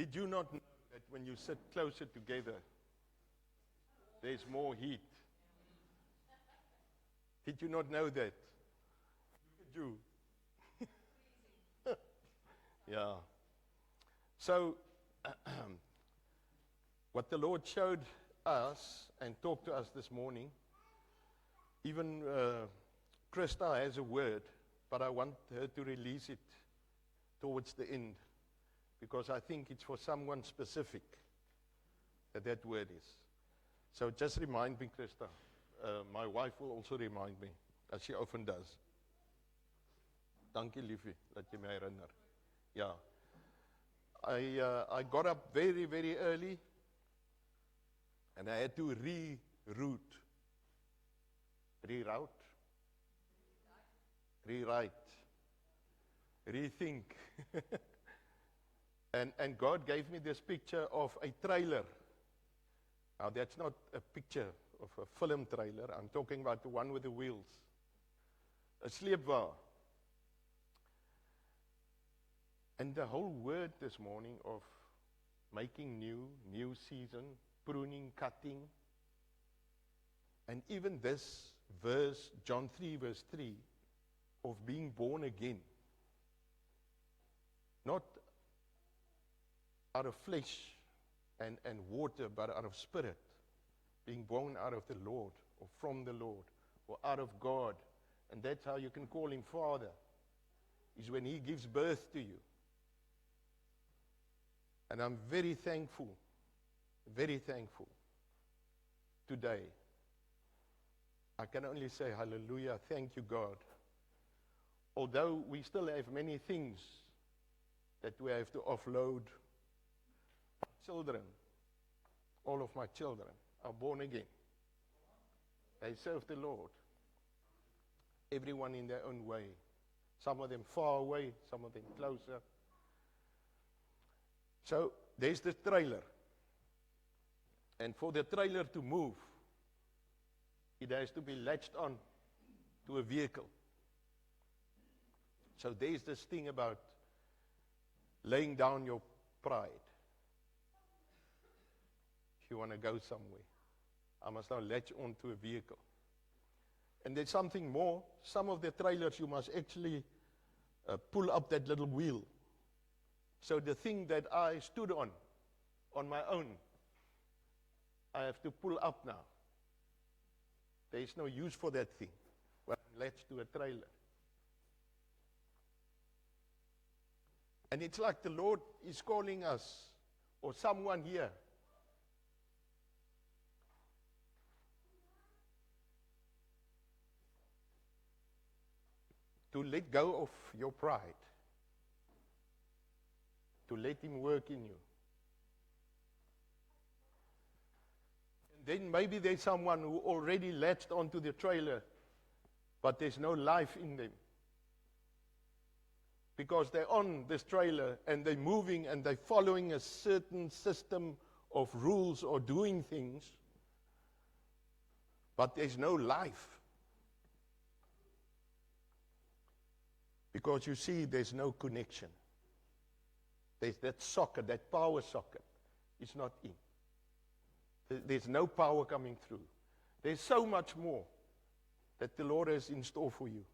Did you not know that when you sit closer together, there's more heat? Did you not know that? Look at you. Yeah. So, what the Lord showed us and talked to us this morning, even Krista has a word, but I want her to release it towards the end, because I think it's for someone specific that word is. So just remind me, Krista. My wife will also remind me, as she often does. Dankie liefie, dat jy my herinner. Ja. I got up very, very early, and I had to rewrite, rethink. And God gave me this picture of a trailer. Now that's not a picture of a film trailer. I'm talking about the one with the wheels. A sleepwa. And the whole word this morning of making new season, pruning, cutting. And even this verse, John 3 verse 3, of being born again. Not out of flesh and water, but out of spirit. Being born out of the Lord, or from the Lord, or out of God. And that's how you can call him Father, is when he gives birth to you. And I'm very thankful today. I can only say hallelujah, thank you God. Although we still have many things that we have to offload. Children, all of my children are born again. They serve the Lord. Everyone in their own way. Some of them far away, some of them closer. So there's the trailer. And for the trailer to move, it has to be latched on to a vehicle. So there's this thing about laying down your pride. If you want to go somewhere, I must now latch onto a vehicle. And there's something more. Some of the trailers you must actually pull up that little wheel. So the thing that I stood on my own, I have to pull up now. There is no use for that thing when I'm latched to a trailer. And it's like the Lord is calling us, or someone here, to let go of your pride, to let him work in you. And then maybe there's someone who already latched onto the trailer, but there's no life in them. Because they're on this trailer and they're moving and they're following a certain system of rules or doing things, but there's no life. Because you see, there's no connection. There's that socket, that power socket, is not in. There's no power coming through. There's so much more that the Lord has in store for you.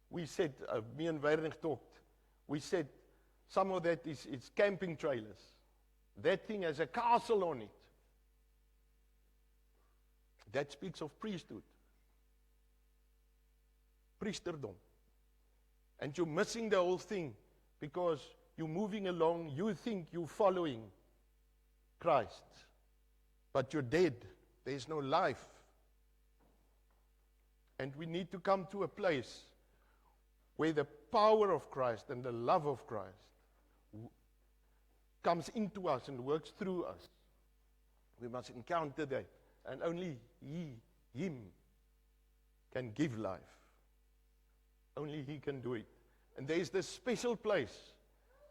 We said, me and Weinig talked, we said some of that is camping trailers. That thing has a castle on it. That speaks of priesthood. Priesterdom. And you're missing the whole thing because you're moving along, you think you're following Christ, but you're dead. There's no life. And we need to come to a place where the power of Christ and the love of Christ comes into us and works through us. We must encounter that. And only Him can give life. Only He can do it. And there's this special place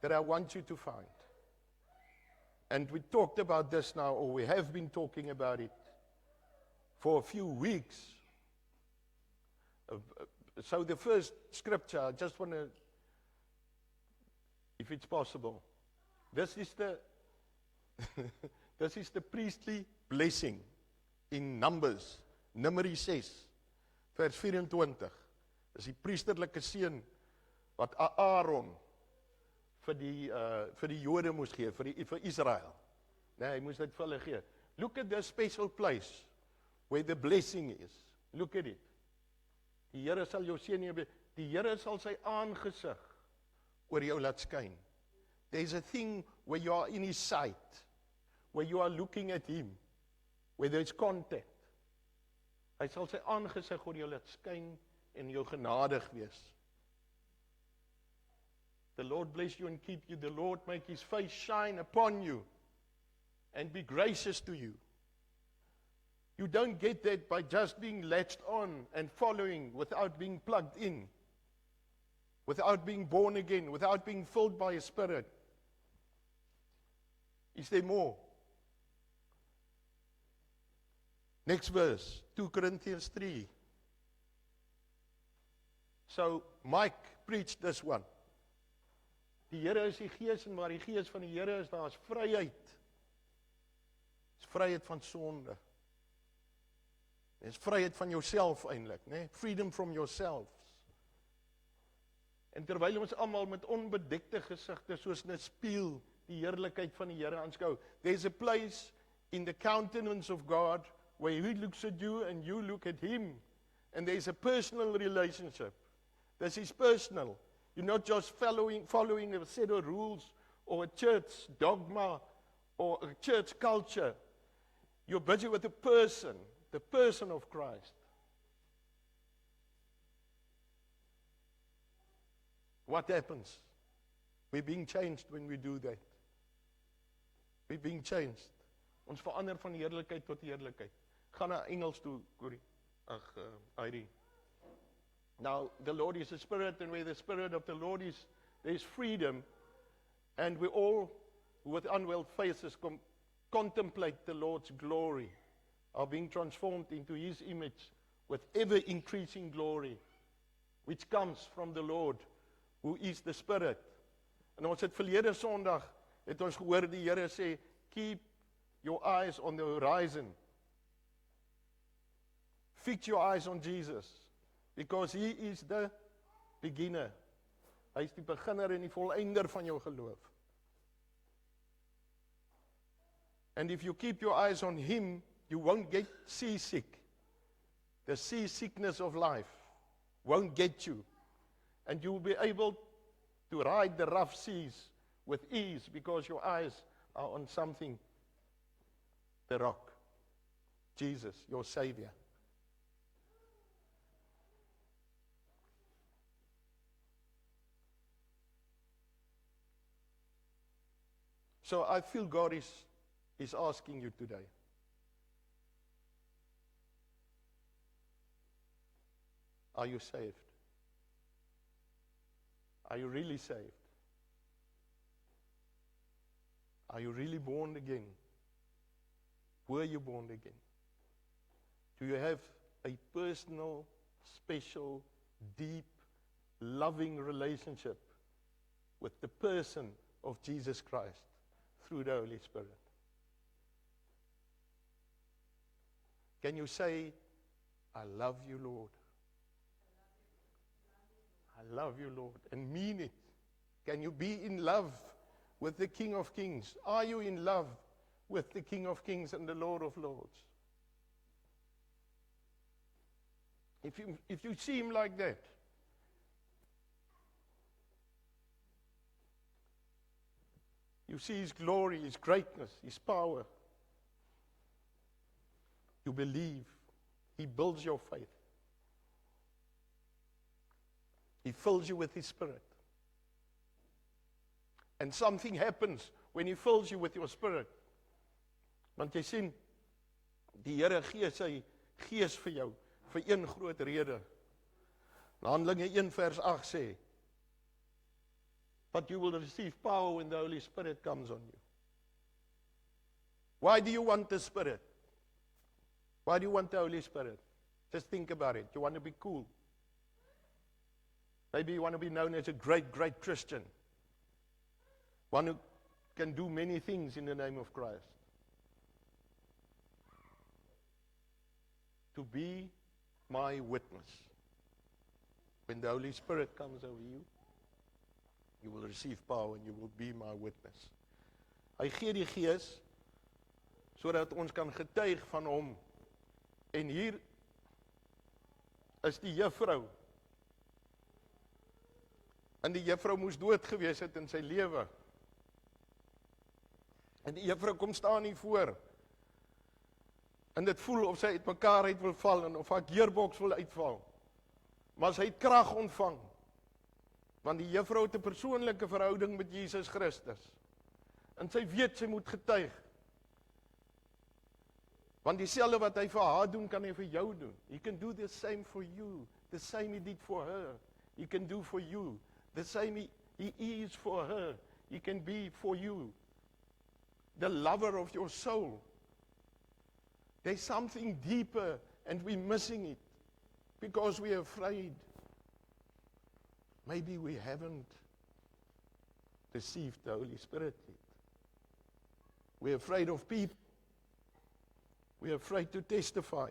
that I want you to find. And we talked about this now, or we have been talking about it for a few weeks. So the first scripture, I just want to, if it's possible, This is the this is the priestly blessing in Numbers, Numeri 6, vers 24. Dis die priesterlike seën wat Aaron vir die Jode moes gee, vir Israel. Nee, hy moes dit vir hulle gee. Look at the special place where the blessing is. Look at it. Die Here sal jou seën, die Here sal sy aangesig oor jou laat skyn. There's a thing where you are in his sight, where you are looking at him, where there is contact. Hy sal sy aangesig oor jou laat skyn en jou genadig wees. The Lord bless you and keep you. The Lord make his face shine upon you and be gracious to you. You don't get that by just being latched on and following without being plugged in, without being born again, without being filled by a Spirit. Is there more? Next verse, 2 Corinthians 3. So Mike preached this one. Die Here is die Gees en waar die Gees van die Here is, daar is vryheid. Dis vryheid van sonde. Dis vryheid van jouself eintlik, né? Freedom from yourselves. En terwyl ons almal met onbedekte gesigte soos 'n spieël die heerlikheid van die Here aanskou, there's a place in the countenance of God where he looks at you and you look at him, and there's a personal relationship. This is personal. You're not just following a set of rules or a church dogma or a church culture. You're busy with the person of Christ. What happens? We're being changed when we do that. We're being changed. Ons verander van heerlikheid tot heerlikheid. Gaan na Engels toe, Corrie. Heidi. Now, the Lord is a Spirit, and where the Spirit of the Lord is, there is freedom, and we all, with unveiled faces, contemplate the Lord's glory, are being transformed into his image with ever-increasing glory, which comes from the Lord, who is the Spirit. En ons het verlede Sondag, het ons gehoor die Here sê, keep your eyes on the horizon. Fix your eyes on Jesus. Because he is the beginner. Hy is die beginner en die volleinder van jou geloof. And if you keep your eyes on him, you won't get seasick. The seasickness of life won't get you. And you will be able to ride the rough seas with ease because your eyes are on something, the rock, Jesus, your Savior. So I feel God is asking you today. Are you saved? Are you really saved? Are you really born again? Were you born again? Do you have a personal, special, deep, loving relationship with the person of Jesus Christ through the Holy Spirit? Can you say, I love you, Lord? I love you, Lord, and mean it. Can you be in love with the King of Kings? Are you in love with the King of Kings and the Lord of Lords? If you see him like that, you see his glory, his greatness, his power. You believe. He builds your faith. He fills you with his Spirit. And something happens when he fills you with your Spirit. Want jy sien, die Here gee sy gees vir jou, vir een groot rede. Handelinge 1 vers 8 sê, but you will receive power when the Holy Spirit comes on you. Why do you want the Spirit? Why do you want the Holy Spirit? Just think about it. You want to be cool. Maybe you want to be known as a great, great Christian. One who can do many things in the name of Christ. To be my witness. When the Holy Spirit comes over you, you will receive power and you will be my witness. Hy gee die Gees sodat ons kan getuig van hom. En hier is die juffrou. En die juffrou moes dood gewees het in sy lewe. En die juffrou kom staan hier voor. En dit voel of sy uit mekaar uit wil val en of haar gearbox wil uitval. Maar sy het krag ontvang. Want die juffrou het 'n persoonlike verhouding met Jesus Christus. En sy weet sy moet getuig. Want dieselfde wat hy vir haar doen, kan hy vir jou doen. He can do the same for you. The same he did for her. He can do for you. The same he is for her. He can be for you. The lover of your soul. There's something deeper and we're missing it. Because we're afraid. Maybe we haven't received the Holy Spirit yet. We're afraid of people. We're afraid to testify.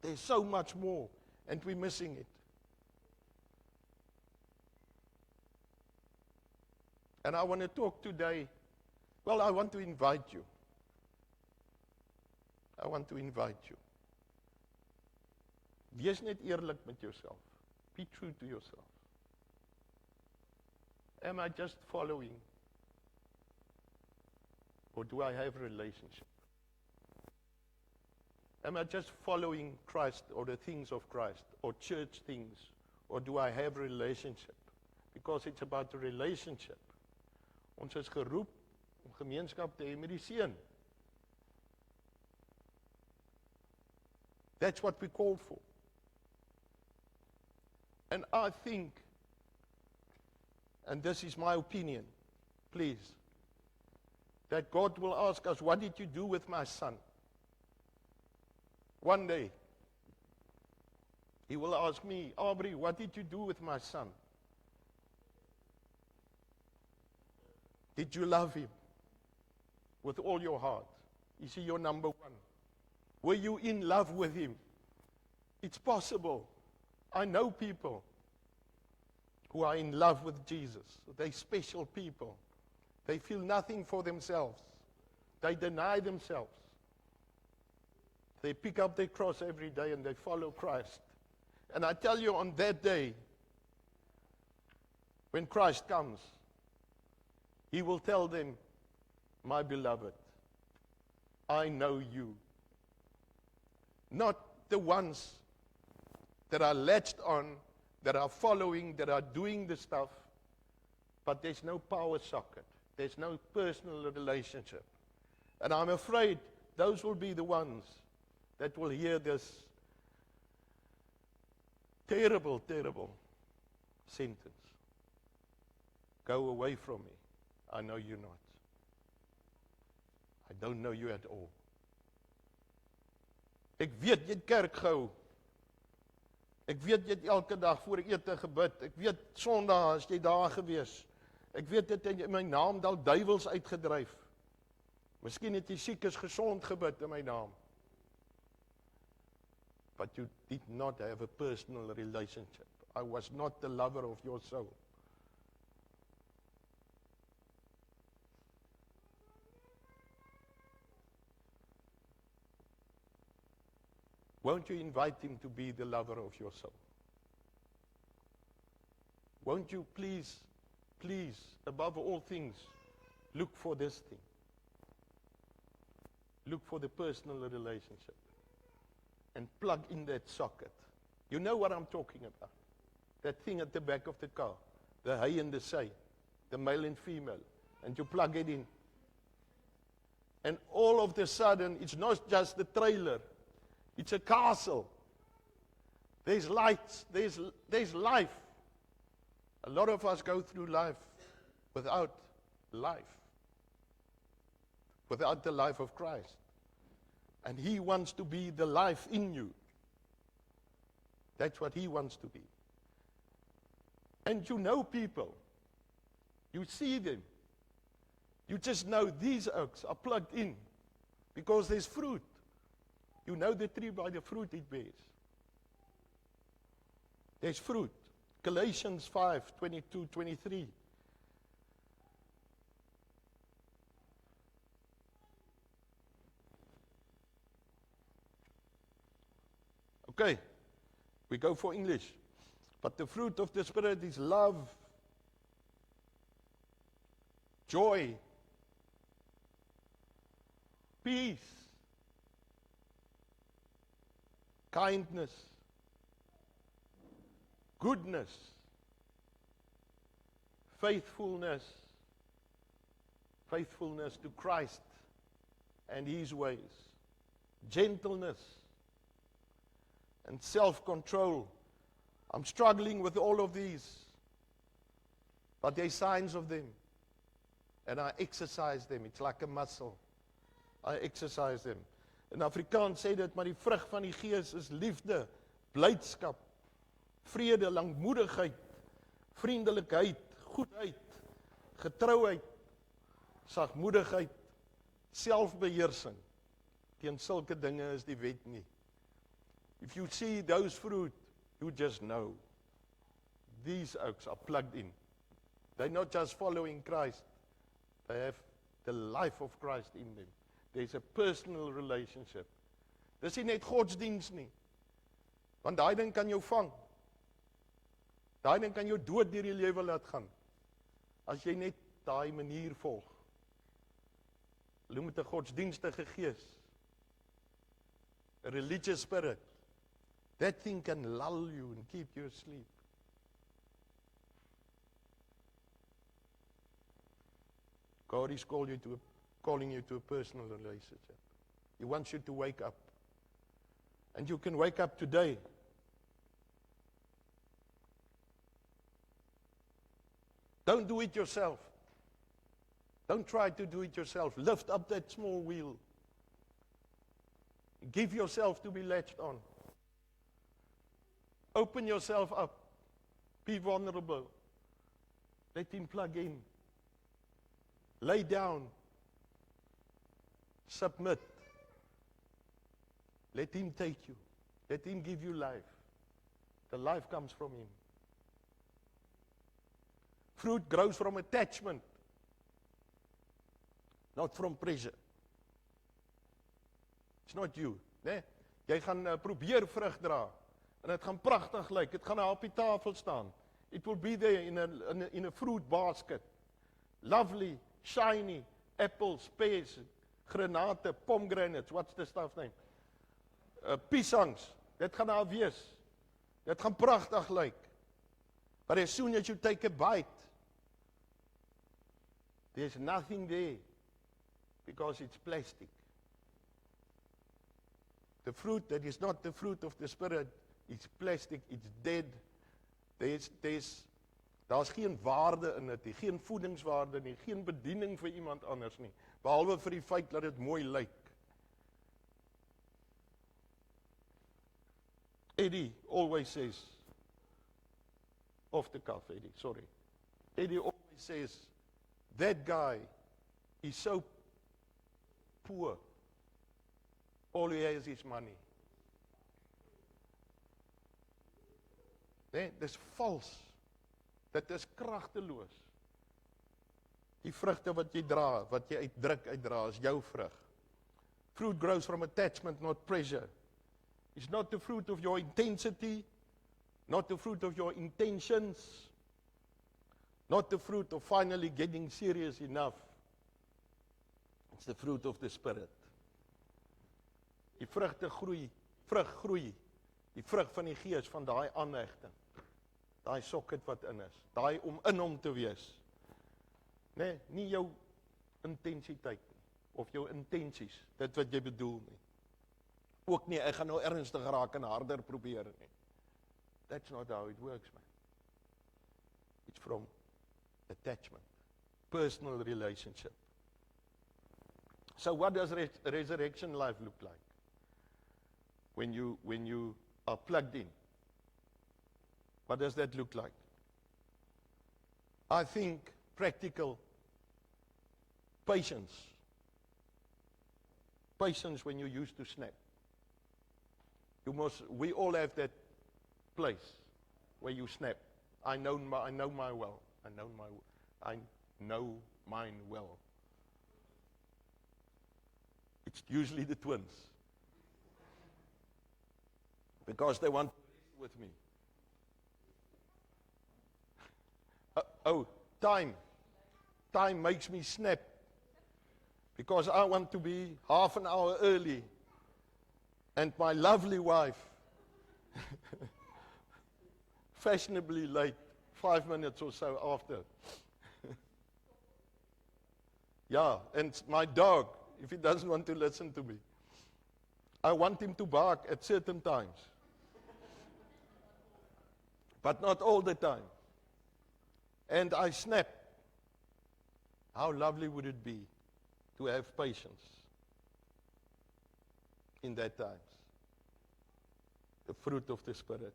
There's so much more, and we're missing it. And I want to talk today, well, I want to invite you. I want to invite you. Wees net eerlik met jouself. Be true to yourself. Am I just following? Or do I have a relationship? Am I just following Christ or the things of Christ or church things? Or do I have a relationship? Because it's about a relationship. Ons is geroep om gemeenskap te hê met die Seun. That's what we called for. And I think, and this is my opinion, please, that God will ask us, what did you do with my son? One day, he will ask me, Aubrey, what did you do with my son? Did you love him with all your heart? Is he your number one? Were you in love with him? It's possible. I know people who are in love with Jesus. They're special people. They feel nothing for themselves. They deny themselves. They pick up their cross every day and they follow Christ. And I tell you, on that day, when Christ comes, he will tell them, my beloved, I know you. Not the ones that are latched on, that are following, that are doing the stuff, but there's no power socket. There's no personal relationship. And I'm afraid those will be the ones that will hear this terrible, terrible sentence. Go away from me. I know you not. I don't know you at all. Ek weet jy het kerk gehou. Ek weet jy het elke dag voor ete gebid. Ek weet Sondag as jy daar gewees. Ek weet dit het in my naam dalk duiwels uitgedryf. Miskien het jy siekes gesond gebid in my naam. But you did not have a personal relationship. I was not the lover of your soul. Won't you invite him to be the lover of your soul? Won't you please, please, above all things, look for this thing. Look for the personal relationship. And plug in that socket. You know what I'm talking about. That thing at the back of the car. The hay and the say. The male and female. And you plug it in. And all of a sudden, it's not just the trailer. It's a castle. There's lights. There's life. A lot of us go through life without life. Without the life of Christ. And he wants to be the life in you. That's what he wants to be. And you know people. You see them. You just know these oaks are plugged in because there's fruit. You know the tree by the fruit it bears. There's fruit. Galatians 5:22-23. Okay, we go for English. But the fruit of the Spirit is love, joy, peace, kindness, goodness, faithfulness to Christ and His ways, gentleness, and self-control. I'm struggling with all of these, but there's signs of them, and I exercise them. It's like a muscle. I exercise them. In Afrikaans sê dit, maar die vrug van die Gees is liefde, blydskap, vrede, langmoedigheid, vriendelikheid, goedheid, getrouheid, sagmoedigheid, selfbeheersing. Teen sulke dinge is die wet nie. If you see those fruit, you just know. These oaks are plugged in. They're not just following Christ. They have the life of Christ in them. There's a personal relationship. Dis nie net godsdiens nie. Want daai ding kan jou vang. Daai ding kan jou dood deur die lewe laat gaan. As jy net daai manier volg. Hulle met 'n godsdienstige gees. A religious spirit. That thing can lull you and keep you asleep. God is calling you to a personal relationship. He wants you to wake up. And you can wake up today. Don't do it yourself. Don't try to do it yourself. Lift up that small wheel. Give yourself to be latched on. Open yourself up. Be vulnerable. Let Him plug in. Lay down. Submit. Let Him take you. Let Him give you life. The life comes from Him. Fruit grows from attachment, not from pressure. It's not you. Nee? Jy gaan probeer vrug dra. En dit gaan pragtig lyk. Dit gaan daar op die tafel staan. It will be there in a fruit basket. Lovely, shiny apples, pears, granate, pomegranates. What's the stuff name? Piesangs. Dit gaan daar wees. Dit gaan pragtig lyk. But as soon as you take a bite, there's nothing there because it's plastic. The fruit that is not the fruit of the Spirit, it's plastic, it's dead. Daar's geen waarde in dit nie, geen voedingswaarde nie, geen bediening vir iemand anders nie, behalwe vir die feit dat dit mooi lyk. Eddie always says, off the cuff, Eddie, sorry. Eddie always says, that guy is so poor, all he has is money. Nee, dis vals. Dit is kragteloos. Die vrugte wat jy dra, wat jy uitdra, is jou vrug. Fruit grows from attachment, not pressure. It's not the fruit of your intensity, not the fruit of your intentions, not the fruit of finally getting serious enough. It's the fruit of the Spirit. Die vrug groei, die vrug van die Gees, van daai aanhegting, daai socket wat in is, daai om in hom te wees. Nee, nie jou intensiteit nie, of jou intensies, dit wat jy bedoel nie. Ook nie, ek gaan nou ernstig raak en harder probeer nie. That's not how it works, man. It's from attachment, personal relationship. So what does resurrection life look like? When you are plugged in. What does that look like? I think practical Patience. Patience when you used to snap. We all have that place where you snap. I know mine well. I know mine well. It's usually the twins. Because they want to rest with me. Time. Time makes me snap. Because I want to be half an hour early. And my lovely wife, fashionably late, 5 minutes or so after. Yeah, and my dog, if he doesn't want to listen to me, I want him to bark at certain times. But not all the time. And I snap. How lovely would it be to have patience in that times? The fruit of the Spirit.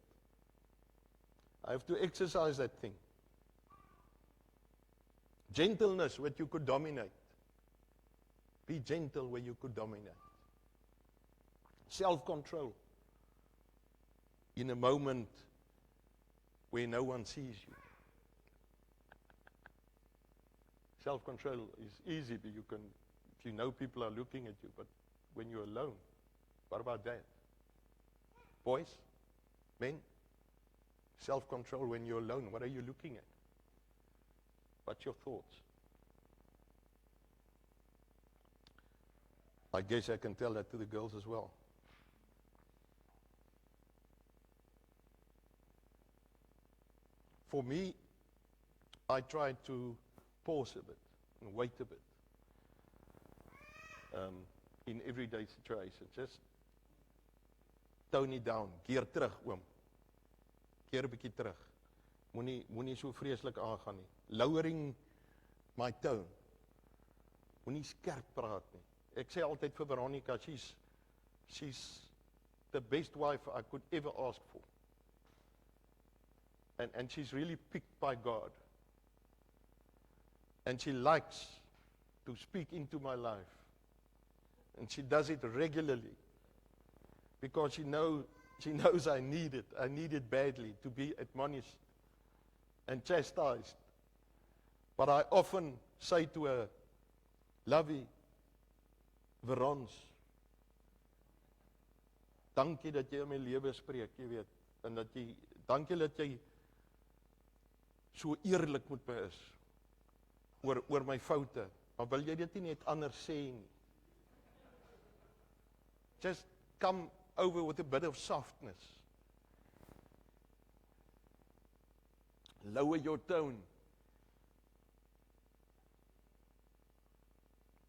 I have to exercise that thing. Gentleness, what you could dominate. Be gentle where you could dominate. Self-control. In a moment where no one sees you. Self-control is easy, but you can, if you know people are looking at you, but when you're alone, what about that? Boys, men, self-control when you're alone, what are you looking at? What's your thoughts? I guess I can tell that to the girls as well. For me, I try to pause a bit and wait a bit in everyday situations. Just tone it down. Keer terug, oom. Keer 'n bietjie terug. Moenie so vreeslik aangaan nie. Lowering my tone. Moenie skerp praat nie. Ek sê altyd vir Veronica, she's the best wife I could ever ask for. And she's really picked by God. And she likes to speak into my life. And she does it regularly. Because she knows I need it. I need it badly to be admonished and chastised. But I often say to her, Lovey, Verons, dankie dat jy in my lewe spreek, jy weet. En dat jy, dankie dat jy so eerlik met my is. Oor my foute. Maar wil jy dit nie net anders sê nie? Just come over with a bit of softness. Lower your tone.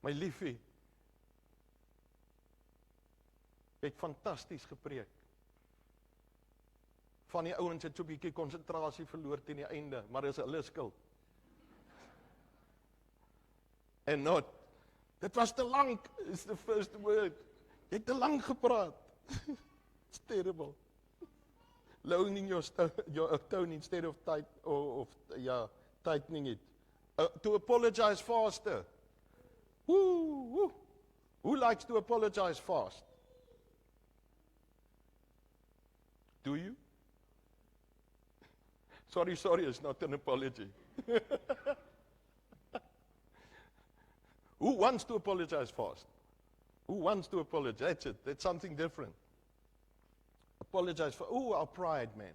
My liefie, jy het fantasties gepreek. Van die ouens het so 'n bietjie konsentrasie verloor teen die einde, maar dis hulle skuld. And not, dit was te lank, is the first word. Jy het te lang gepraat. It's terrible. Lowering your tone instead of tightening it. To apologize faster. Woo. Who likes to apologize fast? Do you? Sorry, it's not an apology. Who wants to apologize fast? Who wants to apologize? That's it. That's something different. Apologize for, our pride, man.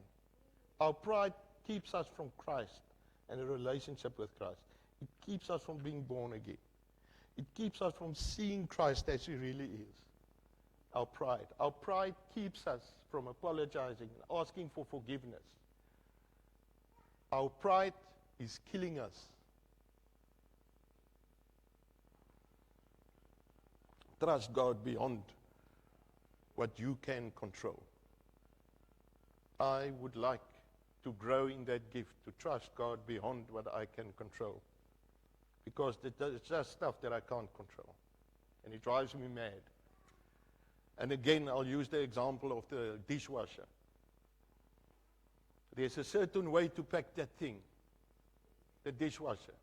Our pride keeps us from Christ and a relationship with Christ. It keeps us from being born again. It keeps us from seeing Christ as he really is. Our pride. Our pride keeps us from apologizing and asking for forgiveness. Our pride is killing us. Trust God beyond what you can control. I would like to grow in that gift, to trust God beyond what I can control. Because it's just stuff that I can't control. And it drives me mad. And again, I'll use the example of the dishwasher. There's a certain way to pack that thing, the dishwasher.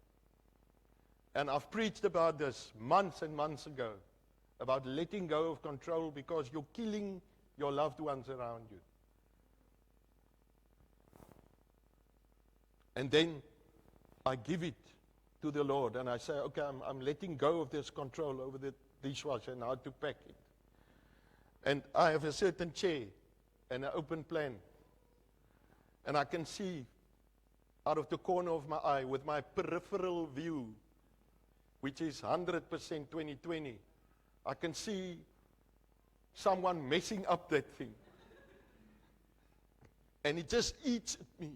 And I've preached about this months and months ago, about letting go of control because you're killing your loved ones around you. And then I give it to the Lord and I say, okay, I'm letting go of this control over the dishwasher and how to pack it. And I have a certain chair and an open plan. And I can see out of the corner of my eye with my peripheral view, which is 100% 20/20, I can see someone messing up that thing. And it just eats at me.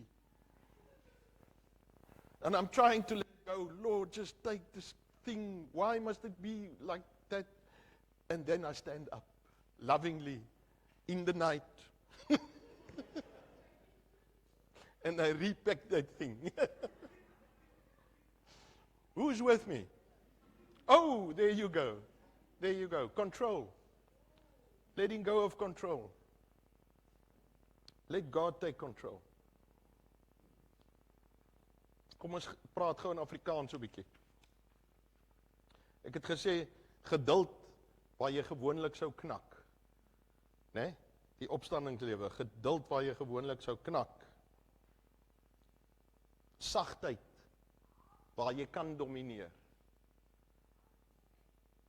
And I'm trying to let go. Lord, just take this thing. Why must it be like that? And then I stand up, lovingly, in the night. And I repack that thing. Who's with me? Oh, there you go. There you go. Control. Letting go of control. Let God take control. Kom ons praat gou in Afrikaans so 'n bietjie. Ek het gesê geduld waar jy gewoonlik sou knak. Né? Die opstandingslewe, geduld waar jy gewoonlik sou knak. Sagtheid waar jy kan domineer.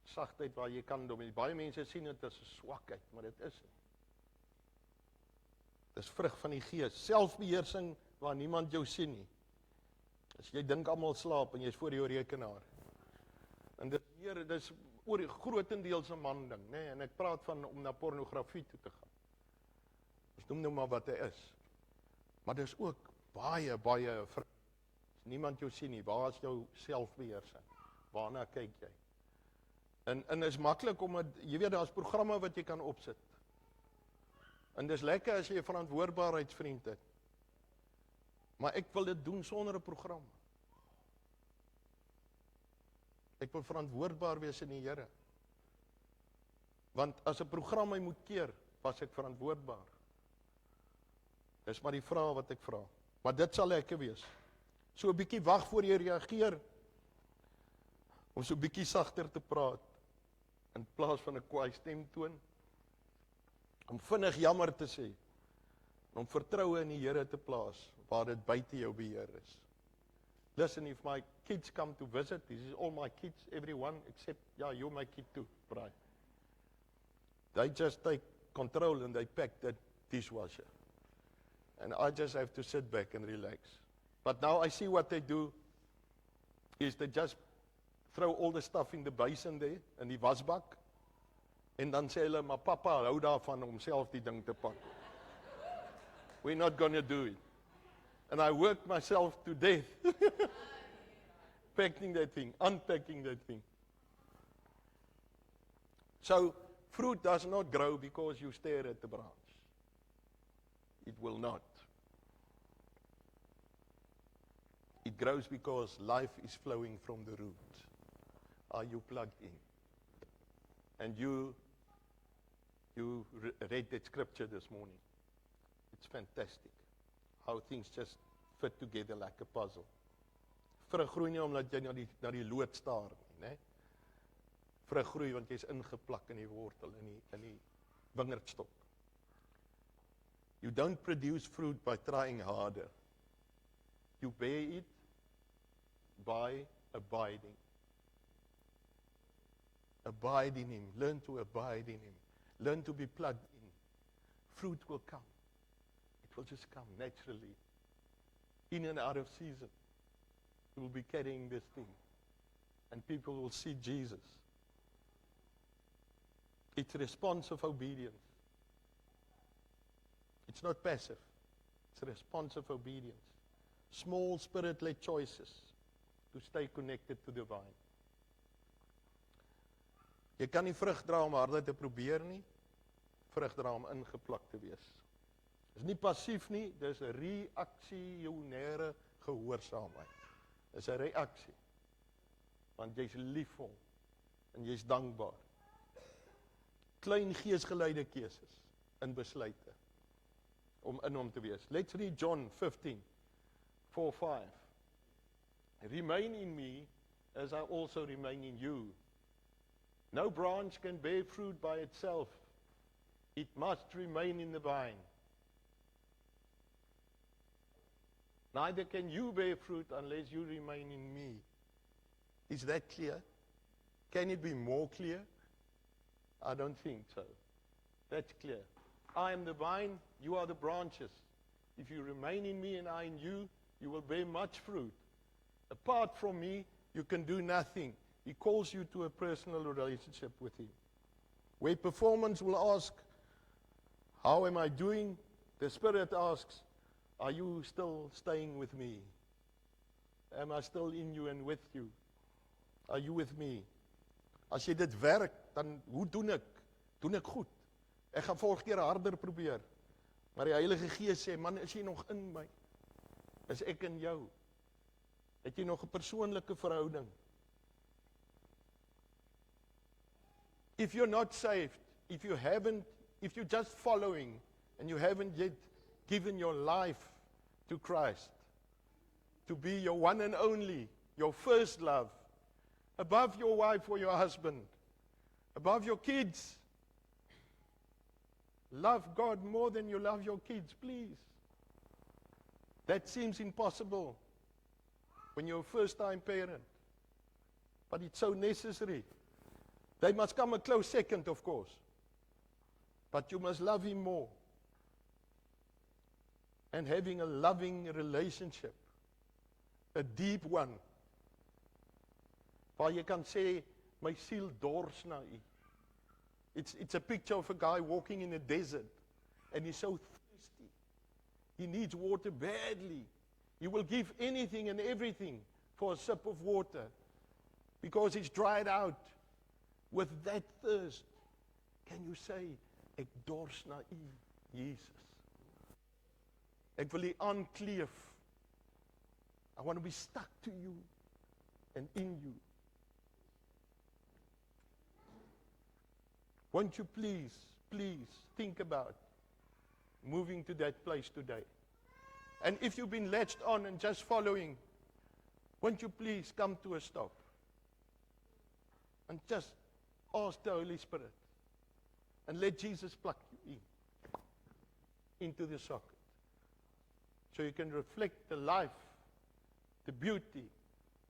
Sagtheid waar jy kan domineer. Baie mense sien dit as 'n swakheid, maar dit is nie. Dis vrug van die Gees. Selfbeheersing waar niemand jou sien nie. As jy dink almal slaap en jy's voor jou rekenaar. En dit is oor die grootendeels 'n man ding, né? En ek praat van om na pornografie toe te gaan. Ons noem nou maar wat hy is. Maar dis ook baie vrug. Niemand jou sien nie. Waar is jou selfbeheersing? Waarna kyk jy? En is maklik om jy weet daar's programme wat jy kan opsit. En dis lekker as jy 'n verantwoordbaarheidsvriend het. Maar ek wil dit doen sonder 'n program. Ek wil verantwoordbaar wees in die Here. Want as 'n program my moet keer, was ek verantwoordbaar. Dis maar die vraag wat ek vra. Maar dit sal lekker wees. So 'n bietjie wag voor jy reageer. Om so 'n bietjie sagter te praat. In plaas van 'n kwaai stemtoon. Om vinnig jammer te sê. En om vertroue in die Here te plaas, waar dit buite jou beheer is. Listen, if my kids come to visit, this is all my kids, everyone, except, yeah, you're my kid too, Brian. They just take control and they pack that dishwasher. And I just have to sit back and relax. But now I see what they do, is they just throw all the stuff in the basin there, in die wasbak, en dan sê hulle, maar papa hou daarvan om self die ding te pak. We're not going to do it. And I worked myself to death. Packing that thing, unpacking that thing. So, fruit does not grow because you stare at the branch. It will not. It grows because life is flowing from the root. Are you plugged in? And you read that scripture this morning. It's fantastic. How things just fit together like a puzzle. Vrug groei nie omdat jy na die lood staar nie, né? Vrug groei want jy's ingeplak in die wortel, in die wingerdstok. You don't produce fruit by trying harder. You bear it by abiding. Abide in Him. Learn to abide in Him. Learn to be plugged in. Fruit will come. It will just come naturally. In and out of season. You will be carrying this thing. And people will see Jesus. It's responsive obedience. It's not passive. It's responsive obedience. Small spirit-led choices to stay connected to the vine. Jy kan nie vrug dra om harder te probeer nie. Vrug dra om ingeplak te wees. Dis nie passief nie, dis 'n reaksionêre gehoorsaamheid. Dis 'n reaksie. Want jy's liefvol en jy's dankbaar. Klein geesgeleide keuses in besluite om in hom te wees. Let's read John 15:4-5. Remain in me as I also remain in you. No branch can bear fruit by itself. It must remain in the vine. Neither can you bear fruit unless you remain in me. Is that clear? Can it be more clear? I don't think so. That's clear. I am the vine, you are the branches. If you remain in me and I in you, you will bear much fruit. Apart from me, you can do nothing. He calls you to a personal relationship with him. Where performance will ask, how am I doing? The Spirit asks, are you still staying with me? Am I still in you and with you? Are you with me? As jy dit werk, dan hoe doen ek? Doen ek goed? Ek gaan volgende keer harder probeer. Maar die Heilige Gees sê, man, is jy nog in my? Is ek in jou? Het jy nog 'n persoonlike verhouding? If you're not saved, if you're just following, and you haven't yet given your life to Christ, to be your one and only, your first love, above your wife or your husband, above your kids, love God more than you love your kids, please. That seems impossible when you're a first-time parent, but it's so necessary. They must come a close second, of course, but you must love him more. And having a loving relationship, a deep one, waar jy kan sê, my siel dors na u. It's a picture of a guy walking in a desert, and he's so thirsty. He needs water badly. He will give anything and everything for a sip of water, because it's dried out. With that thirst, can you say, ek dors na u, Jesus? Ek wil u aankleef. I want to be stuck to you and in you. Won't you please think about moving to that place today? And if you've been latched on and just following, won't you please come to a stop? And just ask the Holy Spirit. And let Jesus plug you into the socket. So you can reflect the life, the beauty,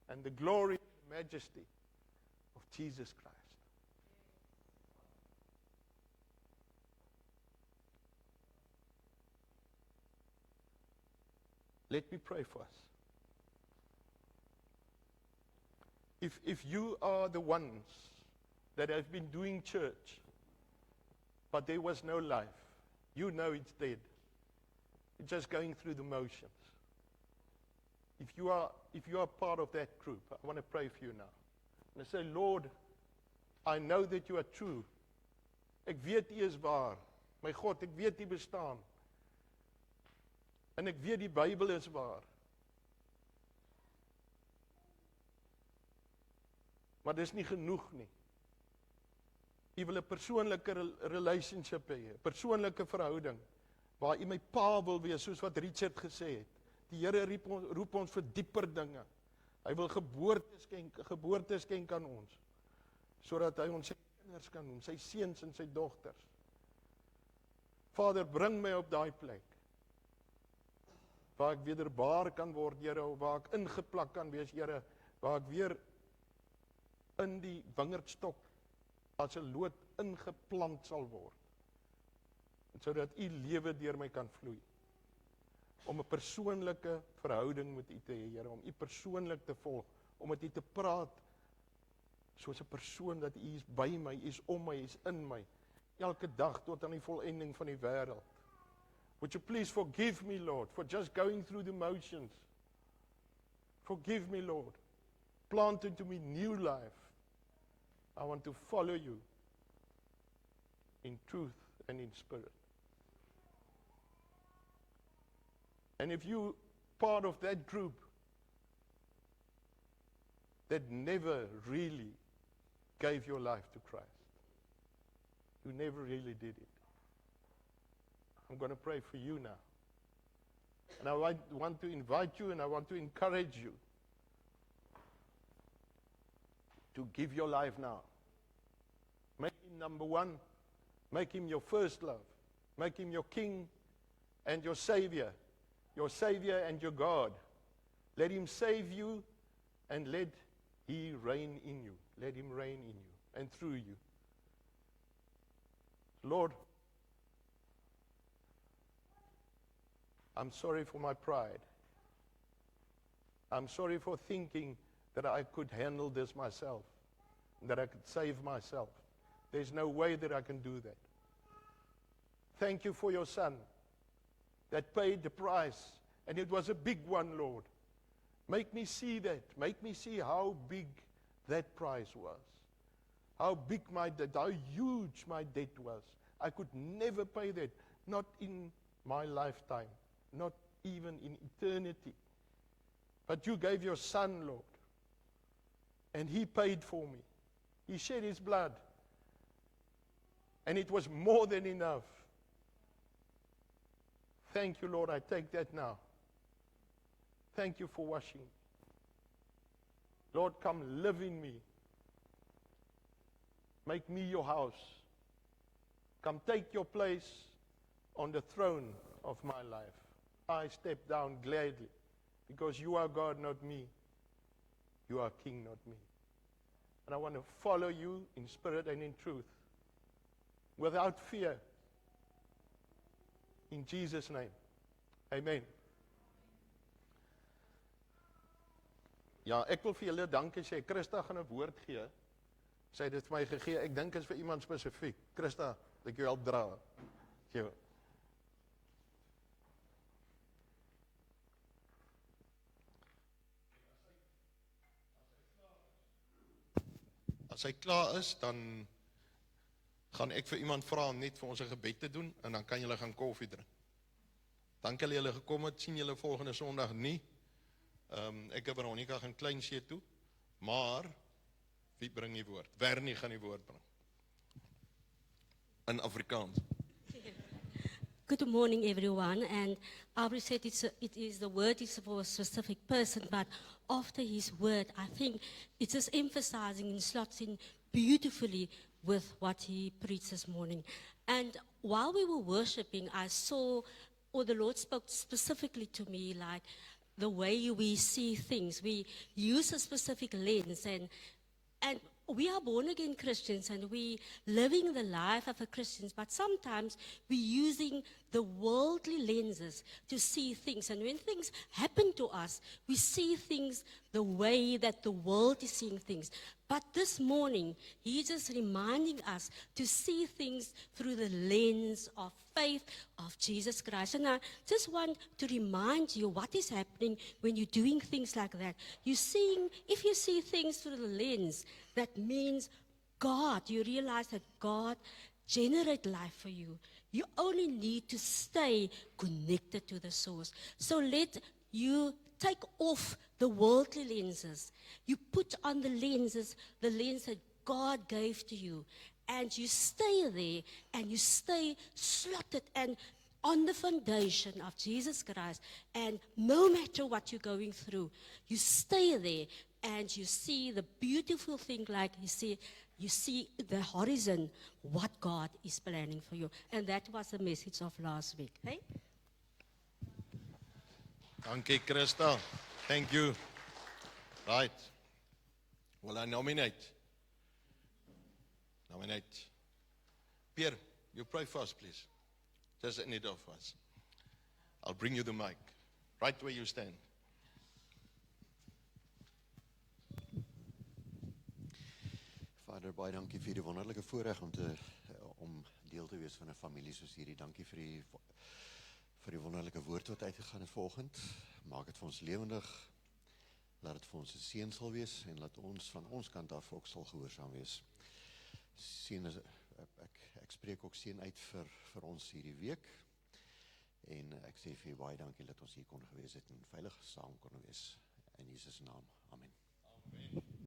and the glory and majesty of Jesus Christ. Let me pray for us. If you are the ones that have been doing church, but there was no life, you know it's dead. You're just going through the motions. If you are part of that group, I want to pray for you now. And I say, Lord, I know that you are true. Ek weet u is waar. My God, ek weet u bestaan. En ek weet die Bybel is waar. Maar dis nie genoeg nie. U wil 'n persoonlike relationship hê, 'n persoonlike verhouding, waar u my pa wil wees, soos wat Richard gesê het. Die Here roep ons vir dieper dinge. Hy wil geboorte skenk aan ons, sodat hy ons sy kinders kan noem, sy seuns en sy dogters. Vader, bring my op daai plek, waar ek wederbaar kan word, Here, waar ek ingeplak kan wees, Here, waar ek weer in die wingerdstok as 'n loot ingeplant sal word, en sodat u lewe deur my kan vloei, om 'n persoonlike verhouding met u te hê, Here, om u persoonlik te volg, om met u te praat, soos 'n persoon, dat u is by my, u is om my, u is in my, elke dag tot aan die volending van die wêreld. Would you please forgive me, Lord, for just going through the motions? Forgive me, Lord. Plant into me new life. I want to follow you in truth and in spirit. And if you part of that group that never really gave your life to Christ, you never really did it, I'm going to pray for you now. And I want to invite you and I want to encourage you to give your life now. Make him number one. Make him your first love. Make him your King and your Savior and your God. Let him save you and let he reign in you. Let him reign in you and through you. Lord, I'm sorry for my pride. I'm sorry for thinking that I could handle this myself, that I could save myself. There's no way that I can do that. Thank you for your Son that paid the price, and it was a big one, Lord. Make me see that. Make me see how big that price was. How big my debt, how huge my debt was. I could never pay that, not in my lifetime, not even in eternity. But you gave your Son, Lord, and he paid for me. He shed his blood, and it was more than enough. Thank you, Lord. I take that now. Thank you for washing me. Lord, come live in me. Make me your house. Come take your place on the throne of my life. I step down gladly because you are God, not me. You are King, not me. And I want to follow you in spirit and in truth, without fear. In Jesus' name. Amen. Ja, ek wil vir julle dankie sê. Christa gaan 'n woord gee. Sy het dit vir my gegee. Ek dink is vir iemand spesifiek. Christa, dat ek jou help dra. Jo. As hy klaar is, dan gaan ek vir iemand vra om net vir ons 'n gebed te doen, en dan kan julle gaan koffie drink. Dankie dat julle gekom het, sien julle volgende Sondag nie. Ek en Veronica gaan Kleinsee toe, maar wie bring die woord? Wernie gaan die woord bring. In Afrikaans. Good morning, everyone. And Aubrey said the word is for a specific person, but after his word, I think it's just emphasizing and slots in beautifully with what he preached this morning. And while we were worshiping, I saw, or the Lord spoke specifically to me, like the way we see things. We use a specific lens, and we are born-again Christians, and we living the life of a Christian, but sometimes we're using the worldly lenses to see things. And when things happen to us, we see things the way that the world is seeing things. But this morning, he's just reminding us to see things through the lens of faith of Jesus Christ. And I just want to remind you what is happening when you're doing things like that. If you see things through the lens, that means God, you realize that God generates life for you. You only need to stay connected to the source. So let you take off the worldly lenses. You put on the lens that God gave to you. And you stay there, and you stay slotted and on the foundation of Jesus Christ. And no matter what you're going through, you stay there, and you see the beautiful thing, like you see the horizon, what God is planning for you. And that was the message of last week. Hey? Dankie, Christa. Thank you. Right. Will I nominate? Pierre, you pray first, please. Just in need of us. I'll bring you the mic. Right where you stand. Vader, baie dankie vir die wonderlike voorreg om deel te wees van 'n familie soos hierdie. Dankie vir die wonderlike woord wat uitgegaan het vanoggend. Maak dit vir ons lewendig. Laat dit vir ons 'n seën sal wees, en laat ons van ons kant af ook sal gehoorsaam wees. Ek spreek ook seën uit vir ons hierdie week, en ek sê vir baie dankie dat ons hier kon gewees het en veilig saam kon wees. In Jesus naam. Amen. Amen.